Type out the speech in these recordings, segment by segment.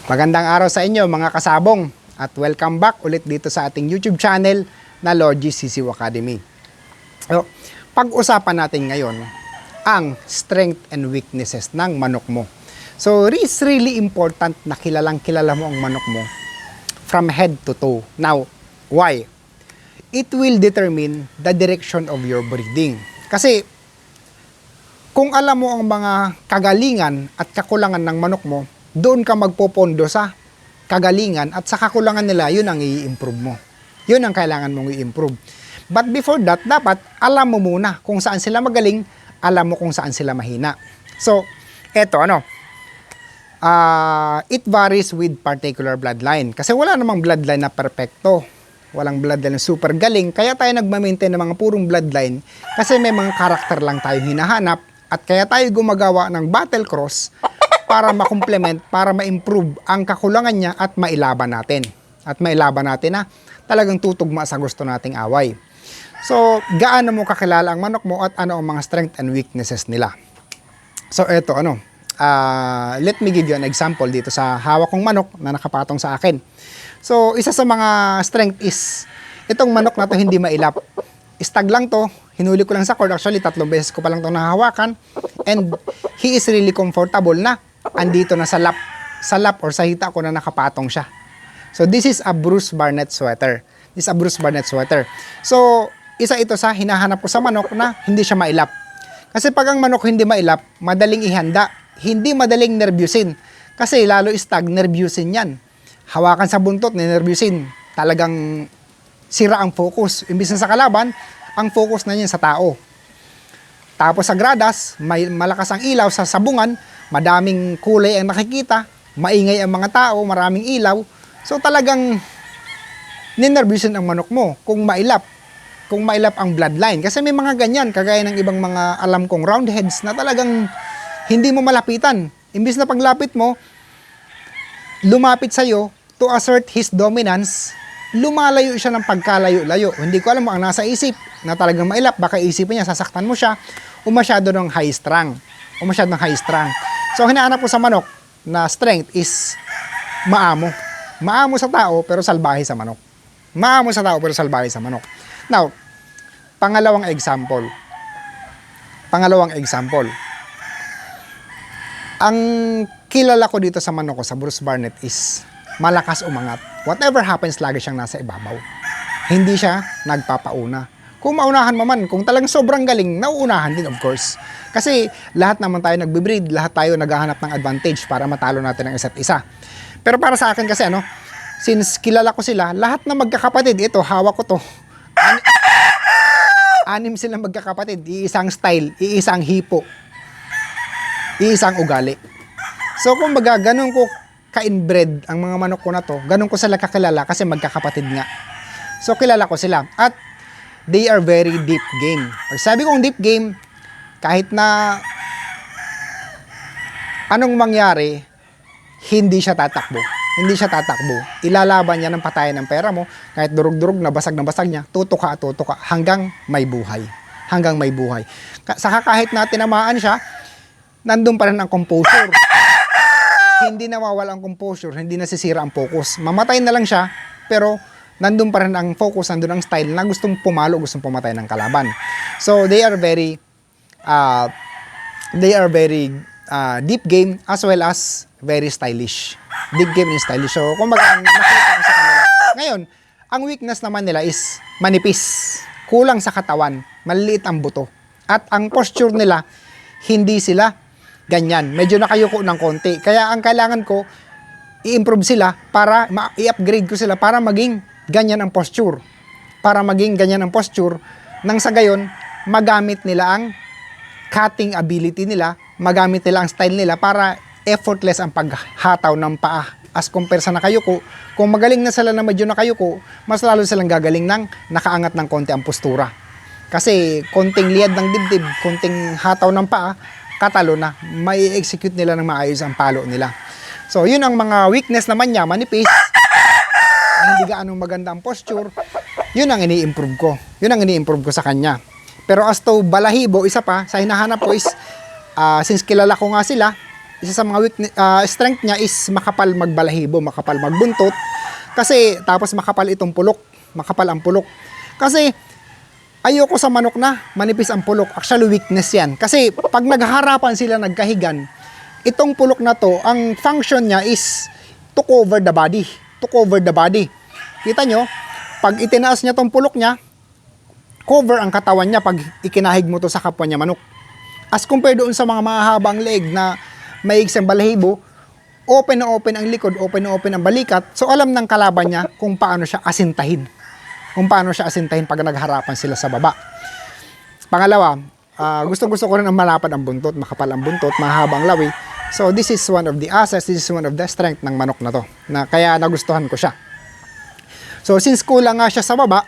Magandang araw sa inyo mga kasabong at welcome back ulit dito sa ating YouTube channel na Logi CCU Academy. So, pag-usapan natin ngayon ang strength and weaknesses ng manok mo. So, it's really important na kilalang kilala mo ang manok mo from head to toe. Now, why? It will determine the direction of your breeding. Kasi, kung alam mo ang mga kagalingan at kakulangan ng manok mo, doon ka magpopondo sa kagalingan at sa kakulangan nila, yun ang i-improve mo. Yun ang kailangan mong i-improve. But before that, dapat alam mo muna kung saan sila magaling, alam mo kung saan sila mahina. So, eto it varies with particular bloodline. Kasi wala namang bloodline na perfecto. Walang bloodline na super galing. Kaya tayo nagma-maintain ng mga purong bloodline kasi may mga karakter lang tayong hinahanap at kaya tayo gumagawa ng battle cross para ma-complement, para ma-improve ang kakulangan niya at mailaban natin. At mailaban natin na talagang tutugma sa gusto nating away. So, gaano mo kakilala ang manok mo at ano ang mga strength and weaknesses nila? So, eto let me give you an example dito sa hawak kong manok na nakapatong sa akin. So, isa sa mga strength is, itong manok na to hindi mailap. Stag lang to, hinuli ko lang sa cord. Actually, 3 beses ko pa lang itong nahawakan. And he is really comfortable na andito na sa lap or sa hita ko na nakapatong siya. So, this is a Bruce Barnett sweater. This is a Bruce Barnett sweater. So, isa ito sa hinahanap ko sa manok na hindi siya mailap. Kasi pag ang manok hindi mailap, madaling ihanda. Hindi madaling nervyusin. Kasi lalo stag, nervyusin yan. Hawakan sa buntot, nervyusin. Talagang sira ang focus. Imbis na sa kalaban, ang focus na niyan sa tao. Tapos sa gradas, may malakas ang ilaw sa sabungan, madaming kulay ang nakikita, maingay ang mga tao, maraming ilaw. So talagang ninervyusin ang manok mo kung mailap ang bloodline. Kasi may mga ganyan, kagaya ng ibang mga alam kong roundheads na talagang hindi mo malapitan. Imbis na paglapit mo, lumapit sa'yo to assert his dominance, lumalayo siya ng pagkalayo-layo. Hindi ko alam mo ang nasa isip na talagang mailap. Baka isipin niya, sasaktan mo siya o masyado ng high strung. So, hinahanap ko sa manok na strength is maamo. Maamo sa tao pero salbahe sa manok. Maamo sa tao pero salbahe sa manok. Now, pangalawang example. Ang kilala ko dito sa manok ko, sa Bruce Barnett is malakas umangat. Whatever happens, lagi siyang nasa ibabaw. Hindi siya nagpapauna. Kung maunahan man, kung talagang sobrang galing, nauunahan din of course. Kasi lahat naman tayo nagbe-breed, lahat tayo naghahanap ng advantage para matalo natin ang isa't isa. Pero para sa akin kasi since kilala ko sila, lahat na magkakapatid, ito, hawak ko to. Anim silang magkakapatid, iisang style, iisang hipo, iisang ugali. So kumbaga, ganun ko ka-inbred ang mga manok ko na to, ganun ko sila kakilala kasi magkakapatid nga. So kilala ko sila at they are very deep game. Pag sabi kong deep game, kahit na anong mangyari, hindi siya tatakbo. Ilalaban niya ng patayan ng pera mo, kahit durug-durug na basag niya, tutuka hanggang may buhay. Saka kahit na tinamaan siya, nandun pa rin ang composure. Hindi nawawala ang composure, hindi nasisira ang focus. Mamatay na lang siya, pero nandun pa rin ang focus, nandun ang style na gustong pumalo, gustong pumatay ng kalaban. So, they are very deep game as well as very stylish. Deep game and stylish. So, kumbaga, nakita ko sa kanila. Ngayon, ang weakness naman nila is manipis. Kulang sa katawan. Maliliit ang buto. At ang posture nila, hindi sila ganyan. Medyo nakayuko ng konti. Kaya ang kailangan ko, i-improve sila para i-upgrade ko sila para maging ganyan ang posture. Nang sa gayon, magamit nila ang cutting ability nila, magamit nila ang style nila para effortless ang paghataw ng paa. As compare sa nakayuko, kung magaling na sila na medyo nakayuko, mas lalo silang gagaling ng nakaangat ng konti ang postura. Kasi konting liad ng dibdib, konting hataw ng paa, katalo na, mai-execute nila ng maayos ang palo nila. So, yun ang mga weakness naman niya, manipis, hindi gaanong maganda ang posture, yun ang ini-improve ko sa kanya. Pero as to balahibo, isa pa, sa hinahanap ko is, since kilala ko nga sila, isa sa mga strength niya is makapal magbalahibo, makapal magbuntot. Kasi tapos makapal itong pulok, makapal ang pulok. Kasi ayoko sa manok na manipis ang pulok. Actually, weakness yan. Kasi pag naghaharapan sila nagkahigan, itong pulok na to, ang function niya is to cover the body. To cover the body. Kita nyo, pag itinaas niya tong pulok niya, cover ang katawan niya pag ikinahig mo to sa kapwa niya manok. As compared doon sa mga mahahabang leg na maigsang balahibo, open na open ang likod, open na open ang balikat. So alam ng kalaban niya kung paano siya asintahin. Kung paano siya asintahin pag nagharapan sila sa baba. Pangalawa, gustong-gusto ko rin ang malapad ang buntot, makapal ang buntot, mahaba ang lawi. So this is one of the assets, this is one of the strength ng manok na to. Na kaya nagustuhan ko siya. So since kulang nga siya sa baba,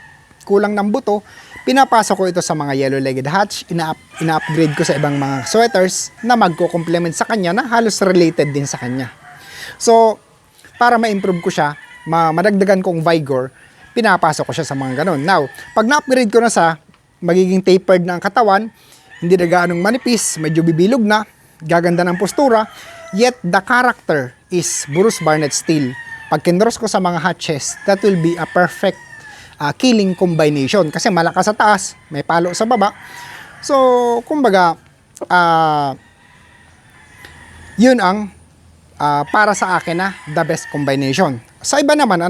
kulang ng buto, pinapasok ko ito sa mga yellow-legged hatch, ina-upgrade ko sa ibang mga sweaters na magko-complement sa kanya na halos related din sa kanya. So, para ma-improve ko siya, madagdagan kong vigor, pinapasok ko siya sa mga ganon. Now, pag na-upgrade ko na sa magiging tapered na ang katawan, hindi na gaanong manipis, medyo bibilog na, gaganda ng postura, yet the character is Bruce Barnett Steel. Pag kinross ko sa mga hatches, that will be a perfect killing combination. Kasi malakas sa taas, may palo sa baba. So, kumbaga, yun ang para sa akin na the best combination. Sa iba naman,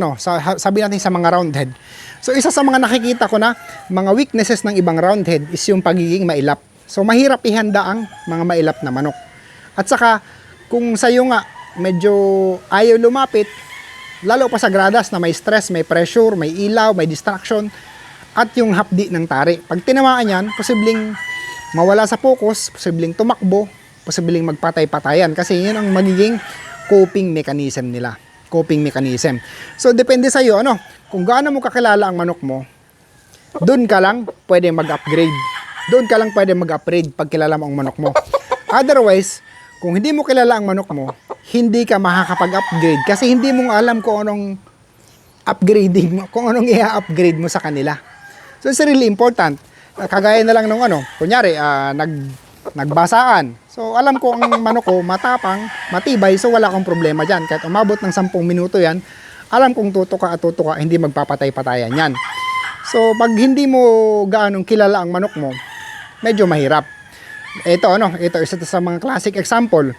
sabi natin sa mga roundhead. So, isa sa mga nakikita ko na mga weaknesses ng ibang roundhead is yung pagiging mailap. So, mahirap ihanda ang mga mailap na manok. At saka, kung sa'yo nga, medyo ayaw lumapit, lalo pa sa gradas na may stress, may pressure, may ilaw, may distraction, at yung hapdi ng tari. Pag tinamaan yan, posibleng mawala sa focus, posibleng tumakbo, posibleng magpatay-patayan kasi yun ang magiging coping mechanism nila. Coping mechanism. So, depende sa iyo, kung gaano mo kakilala ang manok mo, doon ka lang pwede mag-upgrade. Doon ka lang pwede mag-upgrade pag kilala mo ang manok mo. Otherwise, kung hindi mo kilala ang manok mo, hindi ka makakapag-upgrade kasi hindi mo alam kung anong upgrading mo, kung anong i-upgrade mo sa kanila. So, it's really important. Kagaya na lang nung kunyari, nagbasaan. So, alam ko ang manok ko, matapang, matibay, so wala akong problema dyan. Kahit umabot ng 10 minuto yan, alam kong tutuka at tutuka, hindi magpapatay-patayan yan. So, pag hindi mo gaanong kilala ang manok mo, medyo mahirap. Ito isa sa mga classic example.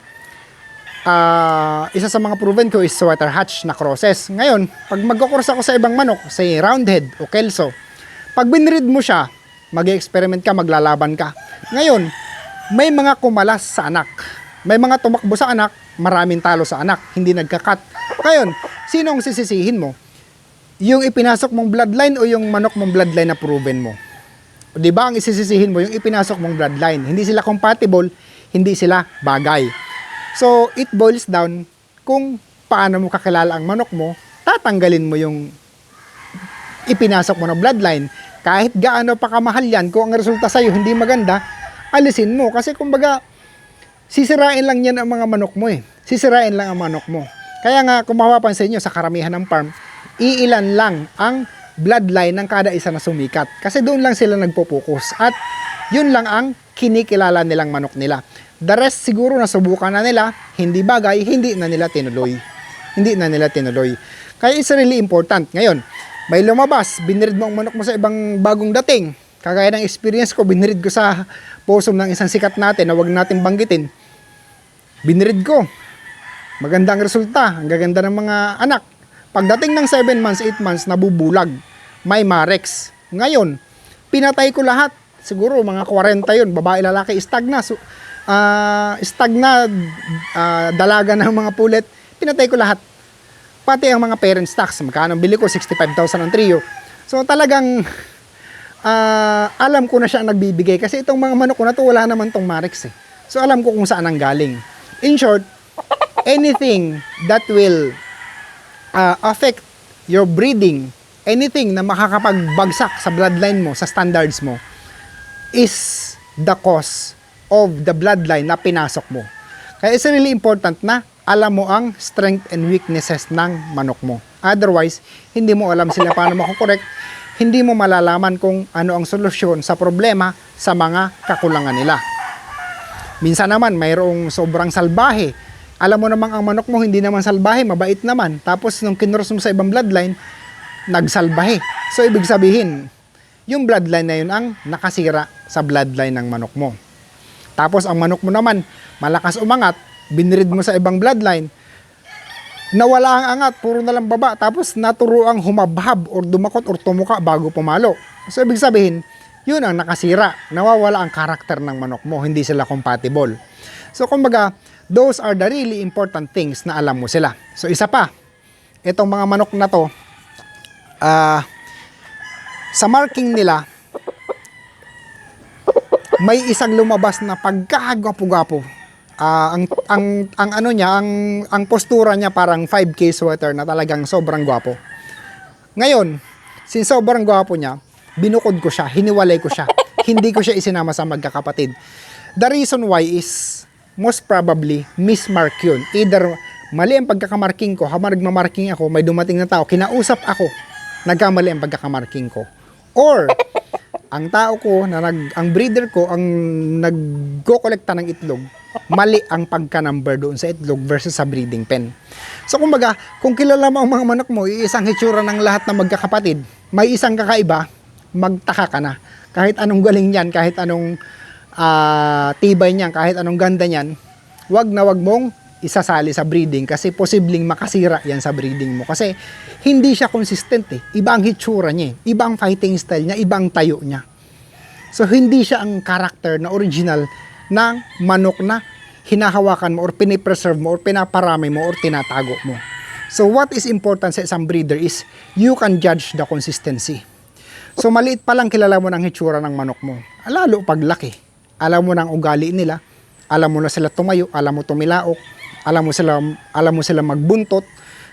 Isa sa mga proven ko is sweater hatch na crosses. Ngayon, pag magkukross ako sa ibang manok, say roundhead o kelso, pag binreed mo siya, mag-experiment ka, maglalaban ka. Ngayon, may mga kumalas sa anak. May mga tumakbo sa anak, maraming talo sa anak, hindi nagkakat. Ngayon, sino ang sisisihin mo? Yung ipinasok mong bloodline o yung manok mong bloodline na proven mo? O, di ba ang isisisihin mo yung ipinasok mong bloodline? Hindi sila compatible, hindi sila bagay. So, it boils down kung paano mo kakilala ang manok mo, tatanggalin mo yung ipinasok mo na bloodline. Kahit gaano pa kamahal yan, kung ang resulta sa'yo hindi maganda, alisin mo. Kasi kumbaga, sisirain lang yan ang mga manok mo eh. Sisirain lang ang manok mo. Kaya nga, kung mapapansin nyo sa karamihan ng farm, iilan lang ang bloodline ng kada isa na sumikat. Kasi doon lang sila nagpo-focus. At yun lang ang kinikilala nilang manok nila. The rest siguro nasubukan na nila, hindi bagay, hindi na nila tinuloy. Hindi na nila tinuloy. Kaya it's really important. Ngayon, may lumabas, binirid mo ang manok mo sa ibang bagong dating. Kagaya ng experience ko, binirid ko sa posom ng isang sikat natin na wag natin banggitin. Binirid ko. Maganda ang resulta. Ang gaganda ng mga anak. Pagdating ng 7 months, 8 months, nabubulag. May marex. Ngayon, pinatay ko lahat. Siguro mga 40 yun. Babae, lalaki, stagna. So, dalaga ng mga pulet, pinatay ko lahat. Pati ang mga parent stocks, magkano bili ko, 65,000 ang trio. So talagang alam ko na siya ang nagbibigay kasi itong mga manok ko na to, wala naman tong Marex eh. So alam ko kung saan ang galing. In short, anything that will affect your breeding, anything na makakapagbagsak sa bloodline mo, sa standards mo, is the cause of the bloodline na pinasok mo. Kaya it's really important na alam mo ang strength and weaknesses ng manok mo. Otherwise, hindi mo alam sila paano makukorek, hindi mo malalaman kung ano ang solusyon sa problema sa mga kakulangan nila. Minsan naman, mayroong sobrang salbahe Alam mo namang ang manok mo hindi naman salbahe, mabait naman. Tapos nung kinross mo sa ibang bloodline, nagsalbahe. So ibig sabihin, yung bloodline na yun ang nakasira sa bloodline ng manok mo. Tapos ang manok mo naman, malakas umangat, binreed mo sa ibang bloodline, nawala ang angat, puro na lang baba, tapos naturo ang humabhab or dumakot or tumuka bago pumalo. So ibig sabihin, yun ang nakasira, nawawala ang karakter ng manok mo, hindi sila compatible. So kumbaga, those are the really important things na alam mo sila. So isa pa, itong mga manok na to, sa marking nila, may isang lumabas na pagkagwapo-gwapo. Ang ano niya, ang postura niya parang 5K sweater na talagang sobrang gwapo. Ngayon, since sobrang gwapo niya, binukod ko siya, hiniwalay ko siya. Hindi ko siya isinama sa magkakapatid. The reason why is most probably mismark yun. Either mali ang pagkakamarking ko, habang nagmamarking ako, may dumating na tao, kinausap ako, nagkamali ang pagkakamarking ko. Or, ang tao ko, ang breeder ko, ang nagko-kolekta ng itlog, mali ang pagka-number doon sa itlog versus sa breeding pen. So kumbaga, kung kilala mo ang mga manok mo, iisang hitsura ng lahat ng magkakapatid, may isang kakaiba, magtaka ka na. Kahit anong galing niyan, kahit anong tibay niyan, kahit anong ganda niyan, wag na wag mong isasali sa breeding kasi posibleng makasira yan sa breeding mo. Kasi hindi siya consistent eh. Iba ang hitsura niya eh. Iba ang fighting style niya, iba ang tayo niya. So hindi siya ang character na original ng manok na hinahawakan mo or pinipreserve mo or pinaparami mo or tinatago mo. So what is important sa isang breeder is you can judge the consistency. So maliit pa lang kilala mo ng hitsura ng manok mo. Lalo pag laki. Alam mo ng ugali nila, alam mo na sila tumayo, alam mo tumilaok, alam mo sila magbuntot.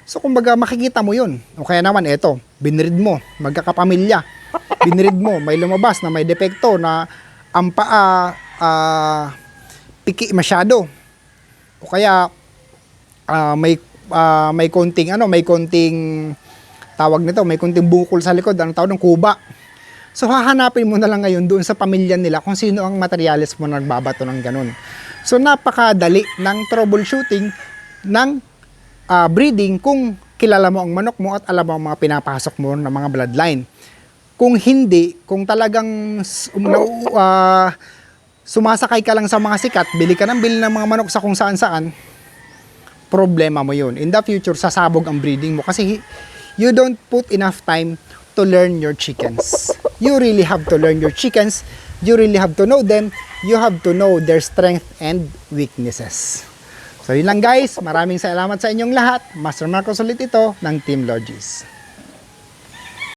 So kumbaga makikita mo 'yun. O kaya naman eto, binreed mo, magkakapamilya. Binreed mo, may lumabas na may depekto na ang paa piki masyado. O kaya may konting tawag nito, may konting bukol sa likod, ang tawag ng kuba. So hahanapin mo na lang ngayon doon sa pamilya nila kung sino ang materialis mo na nagbabato ng ganun. So napakadali ng troubleshooting ng breeding kung kilala mo ang manok mo at alam mo ang mga pinapasok mo ng mga bloodline. Kung hindi, kung talagang sumasakay ka lang sa mga sikat, bili ka ng bili ng mga manok sa kung saan-saan, problema mo yun. In the future, sasabog ang breeding mo kasi you don't put enough time to learn your chickens. You really have to learn your chickens. You really have to know them. You have to know their strength and weaknesses. So yun lang guys. Maraming salamat sa inyong lahat. Master Marcos ulit ito ng Team Logis.